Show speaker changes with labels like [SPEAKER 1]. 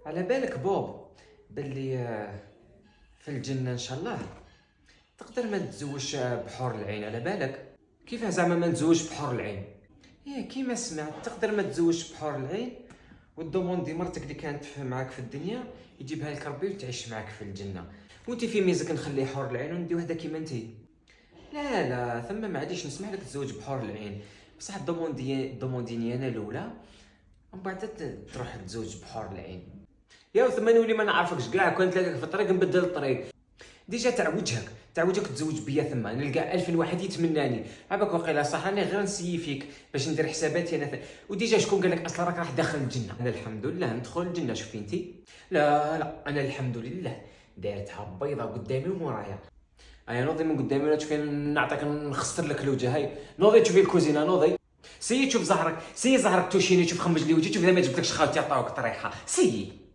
[SPEAKER 1] على بالك بوب باللي في الجنة ان شاء الله تقدر ما تتزوجش بحور العين؟ على بالك كيفاه زعما ما نتزوجش بحور العين؟ كيما سمعت تقدر ما تتزوجش بحور العين والدوموندي مرتك اللي كانت معاك في الدنيا يجيبها لك ربي وتعيش معاك في الجنة، وانت في ميزك نخلي حور العين وندي وحده كيما انتي. لا ثم ما عاديش نسمح لك تزوج بحور العين، بصح الدومونديني انا الاولى ومن بعد تروح تزوج بحور العين. يا ثم نولي ما نعرفكش كاع، كنت نلاقيك في الطريق نبدل الطريق ديجا تعوجك تزوج بيا، ثم نلقى 1000 واحد يتمناني عباك واقيلا صح راني غير نسيي فيك باش ندير حساباتي انا وديجا شكون قال لك اصلا راك راح داخل الجنه؟ انا الحمد لله ندخل الجنه. شوفي انتي، لا انا الحمد لله دايرتها بيضه قدامي ومورايا. ايا نوضي من قدامي ولا تشوفي نعطيك نخسر لك الوجه. هاي نوضي تشوفي الكوزينه، نوضي سي تشوف زهرك، سي زهرك توشيني، تشوف خمج لي وجهي، تشوف اذا ما جبتلكش خالتي عطاوك طريحه، سي